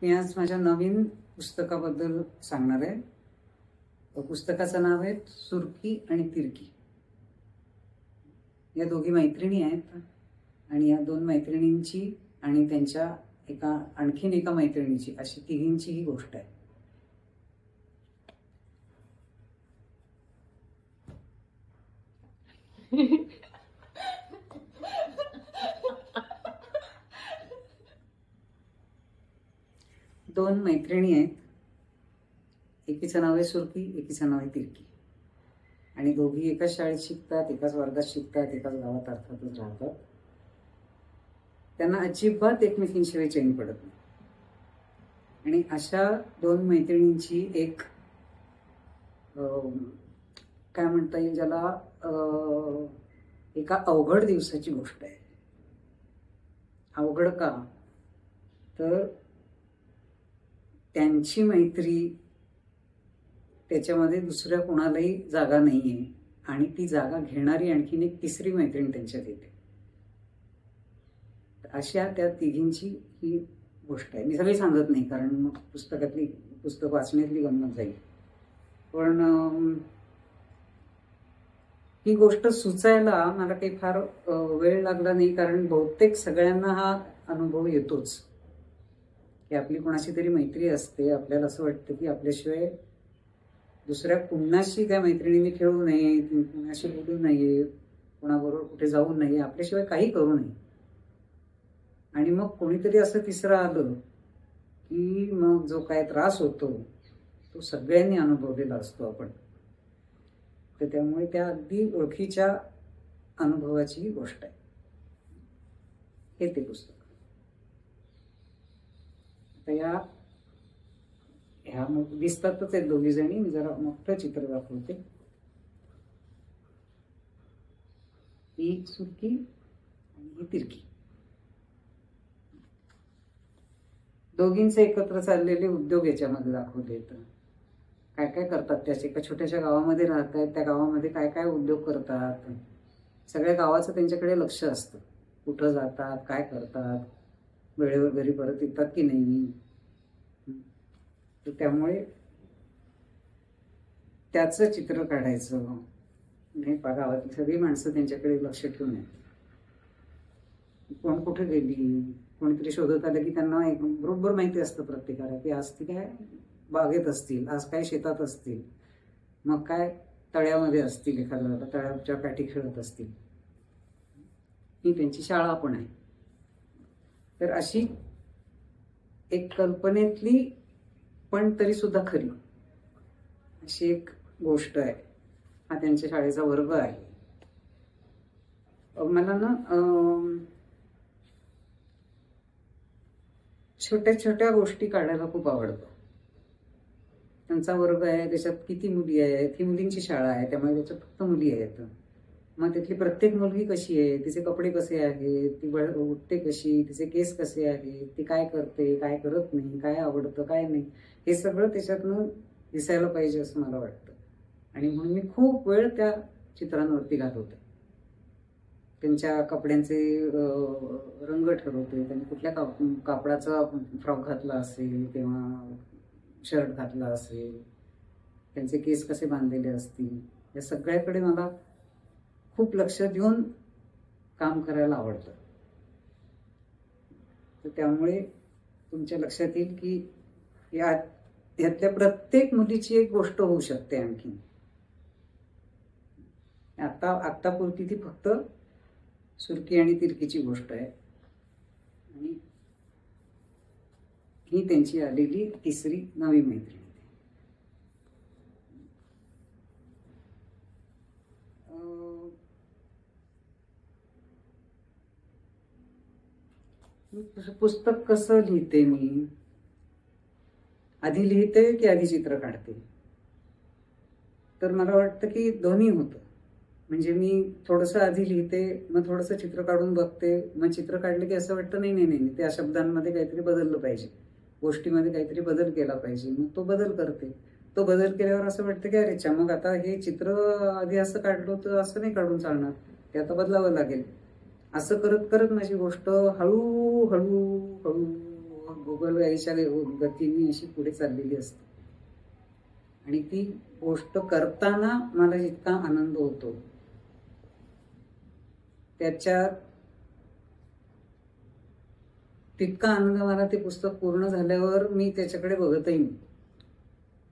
मी आज माझ्या नवीन पुस्तकाबद्दल सांगणार आहे। पुस्तकाचं नाव आहे सुरकी आणि तिरकी। या दोघी मैत्रिणी आहेत आणि या दोन मैत्रिणींची आणि त्यांच्या आणखीन एका मैत्रिणीची अशी तिघींची ही गोष्ट आहे। दोन मैत्रिणी आहेत, एकीचं नाव आहे सुरकी, एकीचं नाव आहे तिरकी आणि दोघी एकाच शाळेत शिकतात, एकाच वर्गात शिकतात, एकाच गावात अर्थातच राहतात। त्यांना अजिबात एकमेकींशिवाय चैन पडत नाही आणि अशा दोन मैत्रिणींची एक काय म्हणता येईल ज्याला एका अवघड दिवसाची गोष्ट आहे। अवघड का तर त्यांची मैत्री त्याच्यामध्ये दुसऱ्या कोणालाही जागा नाहीये आणि ती जागा घेणारी आणखीन एक तिसरी मैत्रीण त्यांच्यात येते। अशा त्या तिघींची ही गोष्ट आहे। मी सगळी सांगत नाही कारण मग पुस्तक वाचण्यातली गंमत जाईल, पण ही गोष्ट सुचायला मला काही फार वेळ लागला नाही कारण बहुतेक सगळ्यांना हा अनुभव येतोच की आपली कोणाशी तरी मैत्री असते, आपल्याला असं वाटतं की आपल्याशिवाय दुसऱ्या कुणाशी त्या मैत्रिणीने खेळू नये, कुणाशी बोलू नये, कोणाबरोबर कुठे जाऊ नये, आपल्याशिवाय काही करू नये। आणि मग कोणीतरी असं तिसरं आलं की मग जो काय त्रास होतो तो सगळ्यांनी अनुभवलेला असतो आपण। तर त्यामुळे त्या अगदी ओळखीच्या अनुभवाची गोष्ट आहे हे ते पुस्तक। आता ह्या दिसतातच आहेत दोघी जणी। मी जरा मोठं चित्र दाखवते। ही सुरकी आणि ही तिरकी, दोघींचे एकत्र चाललेले उद्योग याच्यामध्ये दाखवले आहेत। काय काय करतात त्याचे, एका छोट्याशा गावामध्ये राहत आहेत, त्या गावामध्ये काय काय उद्योग करतात, सगळ्या गावाचं त्यांच्याकडे लक्ष असतं। कुठं जातात, काय करतात, वेळेवर घरी परत येतात की नाही। तर त्यामुळे त्याचं चित्र काढायचं नाही, गावातली सगळी माणसं त्यांच्याकडे लक्ष ठेवून आहेत। कोण कुठे गेली, कोणीतरी शोधत आलं की त्यांना एक बरोबर माहिती असतं प्रत्येकाला की आज ती काय बागेत असतील, आज काय शेतात असतील, मग काय तळ्यामध्ये असतील, एखाद्या तळ्याच्या काठी खेळत असतील। ही त्यांची शाळा पण आहे। तर अशी एक कल्पनेतली पण तरी सुद्धा खरी अशी एक गोष्ट आहे। हा त्यांच्या शाळेचा वर्ग आहे। मला ना छोट्या छोट्या गोष्टी काढायला खूप आवडतं। त्यांचा वर्ग आहे, त्याच्यात किती मुली आहेत, ही मुलींची शाळा आहे त्यामुळे त्याच्यात फक्त मुली आहेत। मग त्यातली प्रत्येक मुलगी कशी आहे, तिचे कपडे कसे आहेत, ती उठते कशी, तिचे केस कसे आहेत, ती काय करते, काय करत नाही, काय आवडतं काय नाही, हे सगळं त्याच्यातनं दिसायला पाहिजे असं मला वाटतं। आणि म्हणून मी खूप वेळ त्या चित्रांवरती घालवते। त्यांच्या कपड्यांचे रंग ठरवते, त्यांनी कुठल्या कापडाचा फ्रॉक घातला असेल किंवा शर्ट घातला असेल, त्यांचे केस कसे बांधलेले असतील, या सगळ्याकडे मला खूप लक्ष देऊन काम करायला आवडतं। तर त्यामुळे तुमच्या लक्षात येईल की यातल्या प्रत्येक मुलीची एक गोष्ट होऊ शकते। आणखी आत्तापुरती ती फक्त सुरकी आणि तिरकीची गोष्ट आहे आणि ही त्यांची आलेली तिसरी नवी मैत्रीण। पुस्तक कसं लिहिते मी, आधी लिहिते की आधी चित्र काढते? तर मला वाटतं की दोन्ही होतं। म्हणजे मी थोडंसं आधी लिहिते, मग थोडंसं चित्र काढून बघते, मग चित्र काढलं की असं वाटतं नाही नाही नाही त्या शब्दांमध्ये काहीतरी बदललं पाहिजे, गोष्टीमध्ये काहीतरी बदल केला पाहिजे, मग तो बदल करते। तो बदल केल्यावर असं वाटतं की अरे मग आता हे चित्र आधी असं काढलं तर असं नाही काढून चालणार, ते आता बदलावं लागेल। असं करत करत माझी गोष्ट हळूहळू हळू गोगलगाईच्या गतीने अशी पुढे चाललेली असते. आणि ती गोष्ट करताना मला जितका आनंद होतो त्याच्या तितका आनंद मला ते पुस्तक पूर्ण झाल्यावर मी त्याच्याकडे बघतही नाही.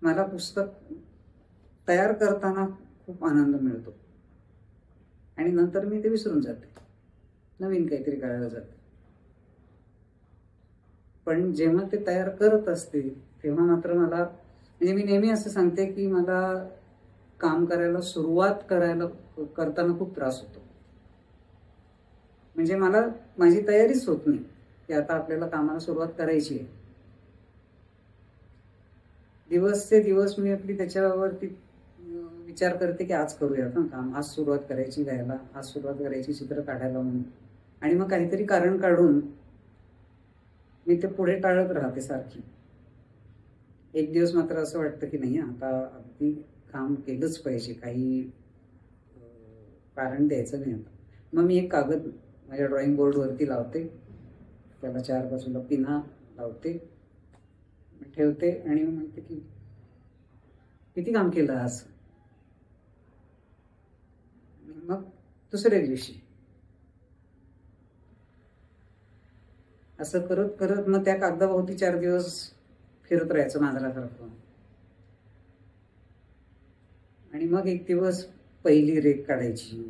मला पुस्तक तयार करताना खूप आनंद मिळतो आणि नंतर मी ते विसरून जाते, नवीन काहीतरी करायला जाते. पण जेव्हा ते तयार करत असते तेव्हा मात्र मला, म्हणजे मी नेहमी असं सांगते की मला काम करायला सुरुवात करताना खूप त्रास होतो. म्हणजे मला माझी तयारीच होत नाही की आता आपल्याला कामाला सुरुवात करायची आहे. दिवसचे दिवस मी आपली त्याच्यावरती विचार करते की आज करूया ना काम, आज सुरुवात करायची लिहायला, आज सुरुवात करायची चित्र काढायला म्हणून. आणि मग काहीतरी कारण काढून मी ते पुढे टाळत राहते सारखी. एक दिवस मात्र असं वाटतं की नाही, आता अगदी काम केलंच पाहिजे, काही कारण द्यायचं नाही आता. मग मी एक कागद माझ्या ड्रॉइंग बोर्डवरती लावते, त्याला 4 बाजूला पिना लावते, ठेवते आणि म्हणते की किती काम केलं आज. मग दुसऱ्या दिवशी असं करत करत मग त्या कागदाभोवती 4 दिवस फिरत राहायचं मांजरासारखं. आणि मग एक दिवस पहिली रेघ काढायची,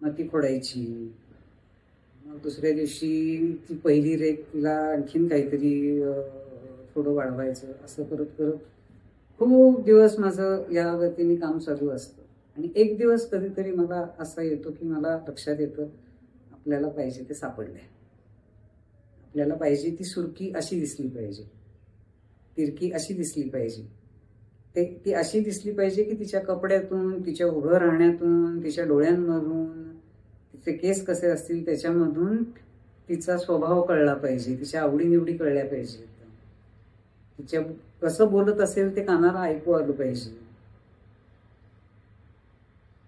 मग ती खोडायची, मग दुसऱ्या दिवशी ती पहिली रेघ तिला आणखीन काहीतरी थोडं वाढवायचं. असं करत करत खूप दिवस माझं या गतीने काम चालू असतं. आणि एक दिवस कधीतरी मला असा येतो की मला लक्षात येतं आपल्याला पाहिजे ते सापडले, आपल्याला पाहिजे ती सुरकी अशी दिसली पाहिजे, तिरकी अशी दिसली पाहिजे, ती अशी दिसली पाहिजे की तिच्या कपड्यातून, तिच्या उभं राहण्यातून, तिच्या डोळ्यांमधून, तिचे केस कसे असतील त्याच्यामधून तिचा स्वभाव कळला पाहिजे, तिच्या आवडीनिवडी कळल्या पाहिजे, तिच्या कसं बोलत असेल ते कानाला ऐकू आलं पाहिजे,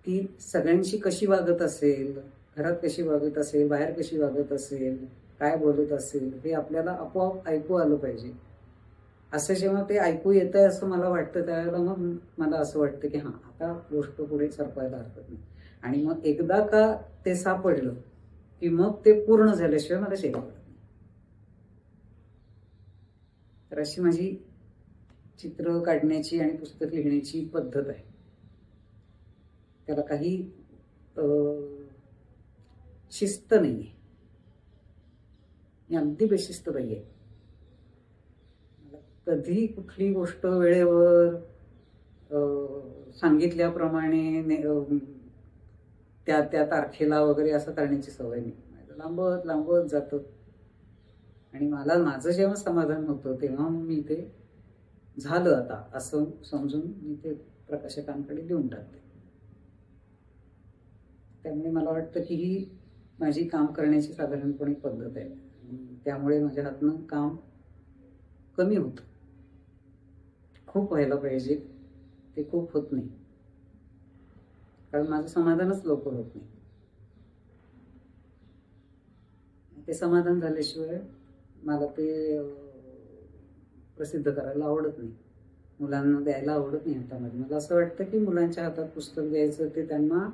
ती सगळ्यांशी कशी वागत असेल, घरात कशी वागत असेल, बाहेर कशी वागत असेल, काय बोलत असेल, हे आपल्याला आपोआप ऐकू आलं पाहिजे. असं जेव्हा ते ऐकू येतंय असं मला वाटतं त्यावेळेला मग मला असं वाटतं की हां, आता गोष्ट पुढे सरकवायला हरकत नाही. आणि मग एकदा का ते सापडलं की मग ते पूर्ण झाल्याशिवाय मला शेवट पडत नाही. तर अशी माझी चित्र काढण्याची आणि पुस्तक लिहिण्याची पद्धत आहे. त्याला काही शिस्त नाही आहे, मी अगदी बेशिस्त बाई आहे. कधी कुठली गोष्ट वेळेवर सांगितल्याप्रमाणे त्या त्या तारखेला वगैरे असं करण्याची सवय नाही. लांबत लांबत जातं आणि मला माझं जेव्हा समाधान होतं तेव्हा मी ते झालं आता असं समजून मी ते प्रकाशकांकडे देऊन टाकते. त्यामुळे मला वाटतं की ही माझी काम करण्याची साधारणपणे पद्धत आहे. त्यामुळे माझ्या हातनं काम कमी होतं. खूप व्हायला पाहिजे ते खूप होत नाही, कारण माझं समाधानच लवकर होत नाही. ते समाधान झाल्याशिवाय मला ते प्रसिद्ध करायला आवडत नाही, मुलांना द्यायला आवडत नाही हातामध्ये. मला असं वाटतं की मुलांच्या हातात पुस्तक द्यायचं ते त्यांना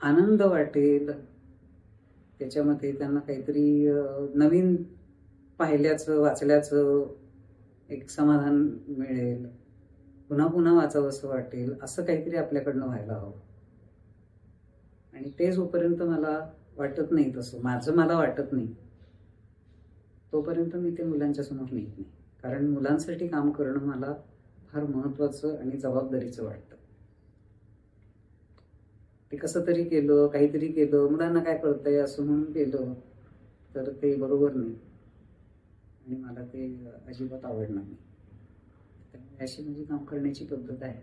आनंद वाटेल, त्याच्यामध्ये त्यांना काहीतरी नवीन पाहिल्याचं वाचल्याचं एक समाधान मिळेल, पुन्हा पुन्हा वाचावंसं वाटेल, असं काहीतरी आपल्याकडनं व्हायला हवं. आणि ते जोपर्यंत मला वाटत नाही, तसं माझं मला वाटत नाही, तोपर्यंत मी ते मुलांच्या समोर नेत नाही. कारण मुलांसाठी काम करणं मला फार महत्त्वाचं आणि जबाबदारीचं वाटतं. ते कसं तरी केलं, काहीतरी केलं, मुलांना काय कळतंय असं म्हणून केलं तर ते बरोबर नाही आणि मला ते अजिबात आवडणार नाही. त्यामुळे अशी माझी काम करण्याची पद्धत आहे.